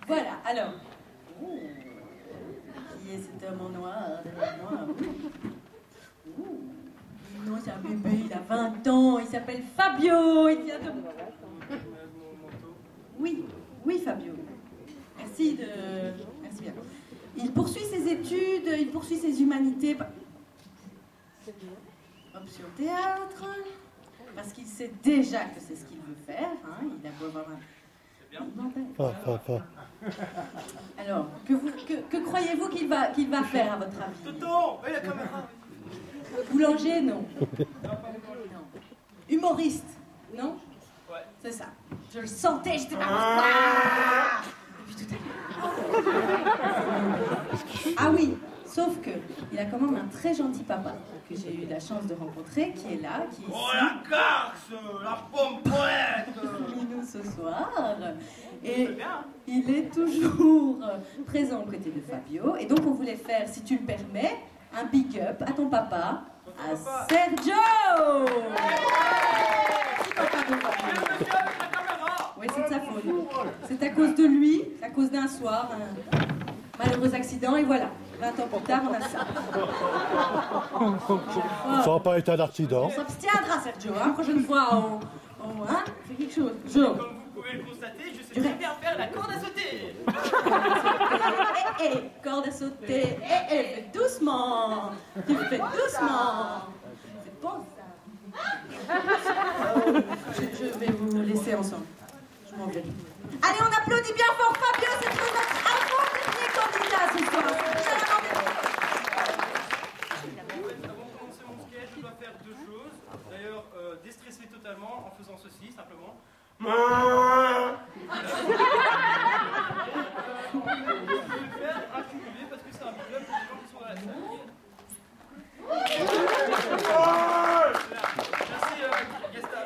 Voilà, alors. Oh. Qui est cet homme en noir derrière moi? Non, c'est un bébé, il a 20 ans, il s'appelle Fabio, il vient de... Oui, oui Fabio. Merci bien. Il poursuit ses études, il poursuit ses humanités. Option théâtre, parce qu'il sait déjà que c'est ce qu'il veut faire, hein, il a beau avoir un... C'est bien. Alors, que croyez-vous qu'il va faire à votre avis? Tonton, la caméra. Boulanger, non. Humoriste, non? Ouais. C'est ça. Je le sentais, j'étais pas... Depuis tout à l'heure. Ah oui, sauf que il a quand même un très gentil papa que j'ai eu la chance de rencontrer, qui est là, qui est ici. Oh la garce, la pompette. Parmi nous ce soir. Et il est toujours présent aux côtés de Fabio. Et donc on voulait faire, si tu le permets, un big up à ton papa, à Sergio. Oui, c'est de sa faute. C'est à cause de lui, c'est à cause d'un soir, un malheureux accident, et voilà. 20 ans plus tard, on a ça. Ça n'a pas été un accident. On s'abstiendra, Sergio, hein, prochaine fois, hein, c'est quelque chose. Jo. Comme vous pouvez le constater, je sais très bien faire la corde à sauter. Corde à sauter, fais doucement. Tu fais doucement. C'est bon, ça. Je vais vous laisser ensemble. Je m'en vais. Allez, on applaudit bien fort Fabio, c'est notre avant-dernier candidat ce soir. Avant de commencer mon sketch, je dois faire deux choses. D'ailleurs, déstresser totalement en faisant ceci, simplement. Je vais le faire accumuler parce que c'est un big up pour les gens qui sont dans la salle. Merci, Gesta.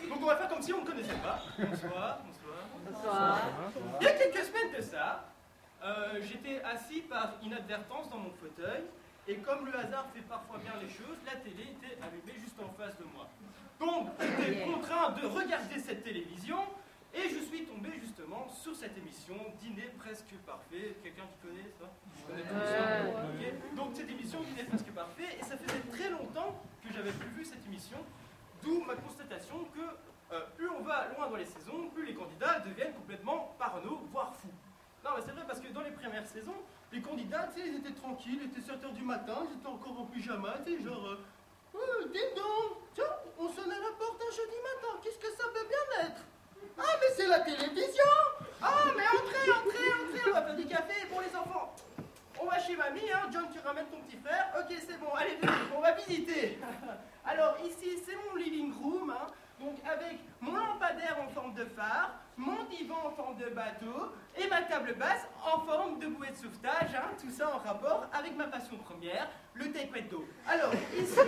Donc on va faire comme si on ne connaissait pas. Bonsoir. Il y a quelques semaines de ça, j'étais assis par inadvertance dans mon fauteuil, et comme le hasard fait parfois bien les choses, la télé était allumée juste en face de moi. Donc j'étais contraint de regarder cette télévision, et je suis tombé justement sur cette émission, Dîner presque parfait. Quelqu'un qui connaît ça? Okay. Donc cette émission, Dîner presque parfait, et ça faisait très longtemps que j'avais plus vu cette émission, d'où ma constatation que plus on va loin dans les saisons, plus les candidats deviennent complètement parano, voire fous. Non mais c'est vrai parce que dans les premières saisons, les candidats, tu sais, ils étaient tranquilles, il était 7h du matin, ils étaient encore en pyjama, tu sais, genre... dis donc, tiens, on sonne à la porte un jeudi matin, qu'est-ce que ça peut bien être? Ah mais c'est la télévision! Ah mais entrez, on va faire du café pour les enfants. On va chez mamie, hein, John tu ramènes ton petit frère, ok c'est bon, allez on va visiter. Alors ici c'est mon living room, hein. Donc avec mon lampadaire en forme de phare, mon divan en forme de bateau et ma table basse en forme de bouée de sauvetage, hein, tout ça en rapport avec ma passion première, le taekwondo. Alors ici,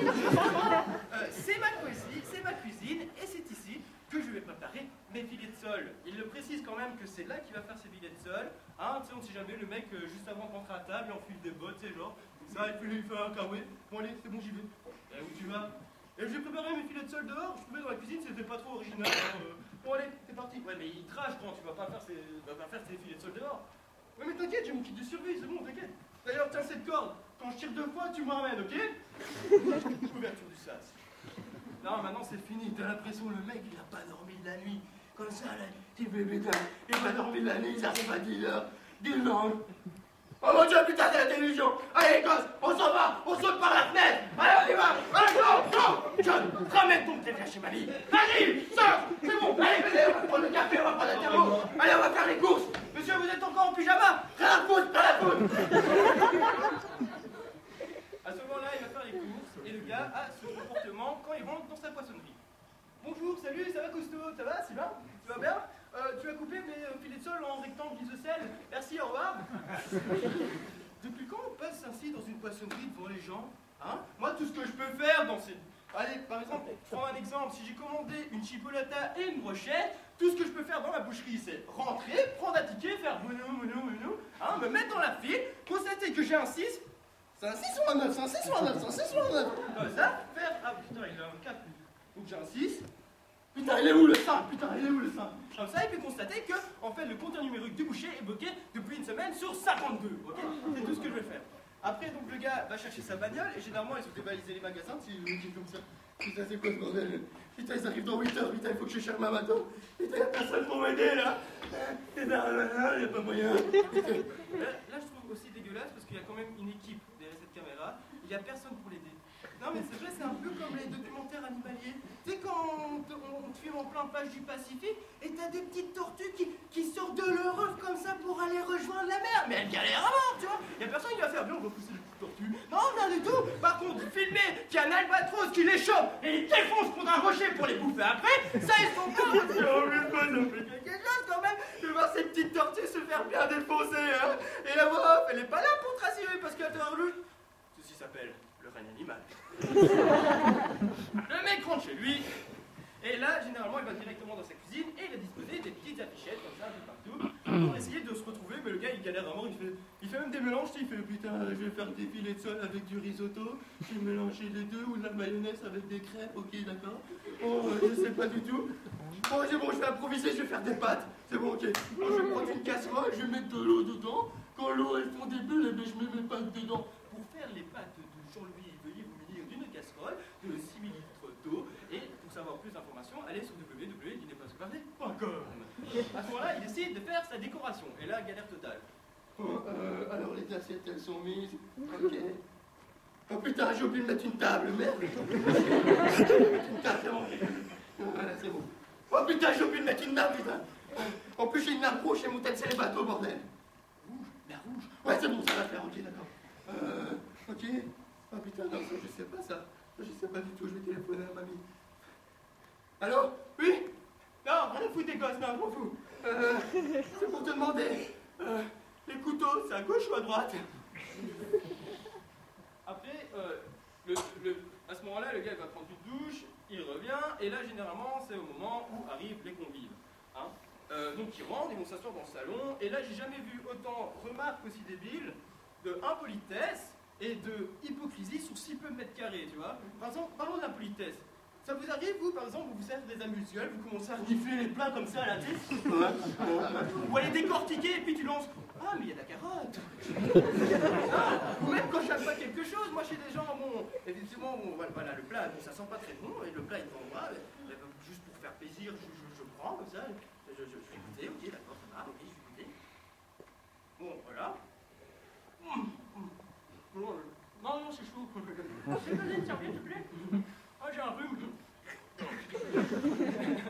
c'est ma cuisine et c'est ici que je vais préparer mes filets de sol. Il le précise quand même que c'est là qu'il va faire ses filets de sol. Hein, tu sais, on ne sait jamais, le mec juste avant de rentrer à table, il enfile des bottes, tu sais, genre, ça, il fait un kawaii. Bon allez, c'est bon, j'y vais. Et où tu vas? Et j'ai préparé mes filets de sol dehors, je trouvais dans la cuisine, c'était pas trop original. Bon allez, c'est parti. Ouais mais il trash quand tu vas pas faire ses filets de sol dehors. Ouais mais t'inquiète, j'ai mon kit de survie, c'est bon, t'inquiète. D'ailleurs, tiens cette corde, quand je tire 2 fois, tu me ramènes, ok? Couverture du sas. Non, maintenant c'est fini, t'as l'impression le mec il a pas dormi de la nuit. Comme ça, là, petit bébé, il a pas dormi de la nuit, ça arrive à 10h. 10h. Oh mon Dieu, putain, c'est la télévision! Allez, gosse, on s'en va, on saute par la fenêtre! Allez, on y va! Allez, non! John, ramène ton téléphone chez mamie! Allez, sors! C'est bon! Allez, venez, on va prendre le café, on va prendre un thermo! Allez, on va faire les courses! Monsieur, vous êtes encore en pyjama? Rien à foutre, rien à foutre! À ce moment-là, il va faire les courses, et le gars a ce comportement quand il rentre dans sa poissonnerie. Bonjour, salut, ça va Cousteau? Ça va, Sylvain? Tu vas bien? Tu as coupé mes filets de sol en rectangle isocèle. Merci, au revoir. Depuis quand on passe ainsi dans une poissonnerie devant les gens? Hein? Moi, tout ce que je peux faire dans ces... Allez, par exemple, prends un exemple. Si j'ai commandé une chipolata et une brochette, tout ce que je peux faire dans la boucherie, c'est rentrer, prendre un ticket, faire mounou, hein, me mettre dans la file, constater que j'ai un 6. C'est un 6 ou un 9? C'est un 6 ou un 9? C'est un 6 ou un 9? Comme ça, faire... Ah putain, il a un 4. Donc j'ai un 6. Putain, il est où le 5? Putain, il est où le 5? Comme ça, ça et puis constater que, en fait, le compteur numérique du boucher est bloqué depuis une semaine sur 52. Ok, c'est tout ce que je vais faire. Après, donc, le gars va chercher sa bagnole et généralement, ils ont dévalisé les magasins, s'ils disent comme ça. Putain, c'est quoi ce bordel? Putain, ils arrivent dans 8 heures, putain, il faut que je cherche ma bateau. Putain, y'a personne pour m'aider là. Putain, y'a pas moyen. Là, je trouve aussi dégueulasse parce qu'il y a quand même une équipe derrière cette caméra. Il y a personne pour l'aider. Non mais c'est vrai, c'est un peu comme les documentaires animaliers. Tu sais, quand on te filme en plein plage du Pacifique et t'as des petites tortues qui sortent de leur œuf comme ça pour aller rejoindre la mer. Mais elles galèrent à mort, tu vois. Il y a personne qui va faire bien, on va pousser les petites tortues. Non, rien du tout. Par contre, filmer qu'il y a un albatros qui les chope et les défonce contre un rocher pour les bouffer après, ça ils sont pas. Oh mais quoi, ça fait quelque chose quand même de voir ces petites tortues se faire bien défoncer, hein. Et la voix off, elle est pas là pour te rassurer parce qu'elle te relu. Ceci s'appelle le règne animal. Le mec rentre chez lui, et là, généralement, il va directement dans sa cuisine, et il a disposé des petites affichettes comme ça, un peu partout, pour essayer de se retrouver, mais le gars, il galère à mort, il fait même des mélanges, il fait, putain, je vais faire des filets de sol avec du risotto, je vais mélanger les deux, ou de la mayonnaise avec des crêpes, ok, d'accord. Oh, je sais pas du tout. Bon, c'est bon, je vais improviser, je vais faire des pâtes, c'est bon, ok. Bon, je vais prendre une casserole, je vais mettre de l'eau dedans, quand l'eau, elle fond des bulles, je mets mes pâtes dedans. Pour faire les pâtes de Jean-Louis, veuillez vous munir d'une casserole, de 6 ml d'eau, et pour savoir plus d'informations, allez sur www.dinepasparler.com. À ce moment-là, il décide de faire sa décoration, et là, galère totale. Bon, alors les assiettes, elles sont mises, ok. Oh putain, j'ai oublié de mettre une table, merde. Une table, c'est bon. Voilà, c'est bon. Oh putain, j'ai oublié de mettre une nappe, putain. En plus, j'ai une nappe rouge chez mon tel, c'est les bateaux, bordel. Rouge? La rouge? Ouais, c'est bon, ça va faire, ok, d'accord. Ok. Oh putain, non, ça, je sais pas ça. Je sais pas du tout, je vais téléphoner à mamie. Allô? Oui? Non, rien à foutre des gosses, non, je m'en fous. C'est pour te demander. Les couteaux, c'est à gauche ou à droite? Après, à ce moment-là, le gars va prendre une douche, il revient, et là, généralement, c'est au moment où arrivent les convives. Hein? Donc, ils rentrent, ils vont s'asseoir dans le salon, et là, j'ai jamais vu autant remarques aussi débiles de impolitesse et de hypocrisie sur si peu de mètres carrés, tu vois. Par exemple, parlons d'impolitesse. Ça vous arrive, vous, par exemple, vous servez des amuse-gueules, vous commencez à renifler les plats comme ça, là, tu sais, ou aller décortiquer, et puis tu lances « Ah, mais il y a de la carotte !» Ou même quand j'aime pas quelque chose, moi, chez des gens, bon, effectivement, bon, voilà, le plat, bon, ça sent pas très bon, et le plat, il tombe bas, juste pour faire plaisir, je prends, comme ça, je vais goûter, ok, d'accord, ça va, ok, je vais goûter. Bon, voilà. Non, c'est chaud. C'est pas une serviette, s'il te plaît? Oh, j'ai un rhume. Ouais,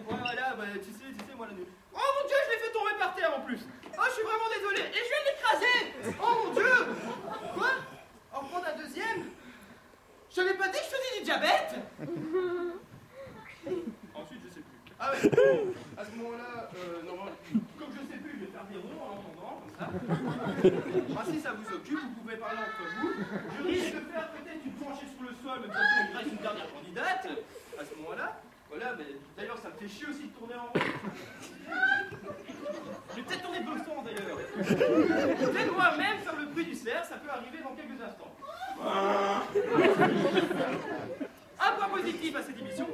voilà, bah, tu sais, moi, la nuit. Oh mon Dieu, je l'ai fait tomber par terre en plus. Oh, je suis vraiment désolé. Et je viens de l'écraser. Oh mon Dieu. Quoi? En prendre un deuxième? Je t'avais pas dit que je faisais du diabète? Ensuite, je sais plus. Ah ouais, bon, à ce moment-là, normalement, comme je sais plus, je vais faire des ronds en entendant, comme ça. Ah, si ça vous occupe, vous pouvez parler entre vous. Je risque de faire peut-être une tranchée sur le sol, mais de toute façon, il reste une dernière candidate. À ce moment-là, voilà, mais d'ailleurs, ça me fait chier aussi de tourner en rond. Je vais peut-être tourner de l'autre sens, d'ailleurs. Peut-être moi-même faire le bruit du cerf, ça peut arriver dans quelques instants. Un point positif à cette émission,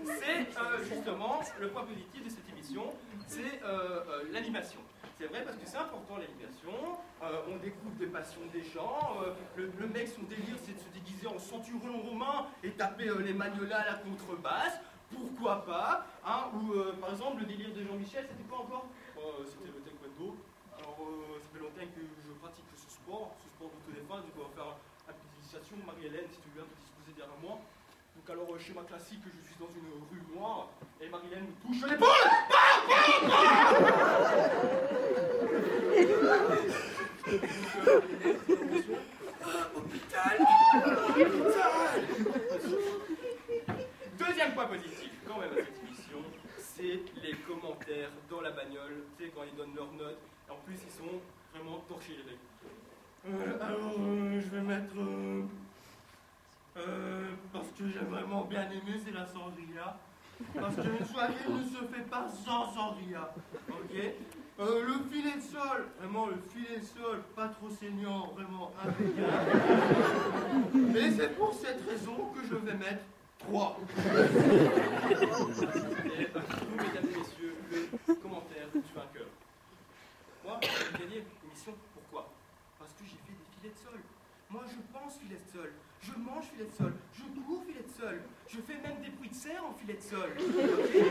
c'est justement, le point positif de cette émission, c'est l'animation. C'est vrai parce que c'est important l'animation, on découvre des passions des gens, le mec son délire c'est de se déguiser en centurion romain et taper les magnolas à la contrebasse, pourquoi pas, hein, ou par exemple le délire de Jean-Michel, c'était quoi encore? C'était le taekwondo. Alors ça fait longtemps que je pratique ce sport d'autodéfense, donc on va faire une petite initiation. Marie-Hélène, si tu veux bien te disposer derrière moi. Donc alors schéma classique, je suis dans une rue noire et Marie-Hélène me touche l'épaule. Hôpital. Deuxième point positif, quand même à cette émission, c'est les commentaires dans la bagnole, tu sais, quand ils donnent leurs notes. En plus, ils sont vraiment torchés, les mecs. Alors, je vais mettre... parce que j'ai vraiment bien aimé, c'est la sangria. Parce qu'une soirée ne se fait pas sans sangria. Ok? Le filet de sol, vraiment le filet de sol, pas trop saignant, vraiment impeccable. Mais c'est pour cette raison que je vais mettre 3. Et vous, mesdames et messieurs, le commentaire Moi, j'ai gagné l'émission. Pourquoi? Parce que j'ai fait des filets de sol. Moi, je pense filet de sol. Je mange filet de sol. Je cours filet de sol. Je fais même des bruits de serre en filet de sol. Okay.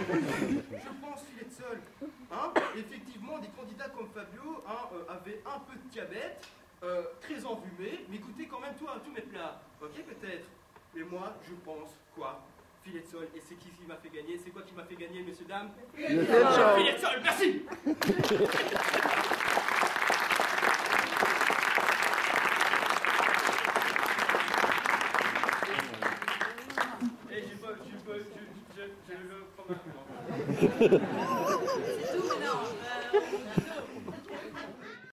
Je pense filet de sol. Hein? Effectivement, des candidats comme Fabio avaient un peu de diabète, très enrhumé, mais goûtaient quand même tout à tous mes plats. Ok, peut-être. Mais moi, je pense quoi? Filet de sol. Et c'est qui m'a fait gagner? C'est quoi qui m'a fait gagner, messieurs, dames? Filet de sol. Filet de sol, merci. Et je veux prendre un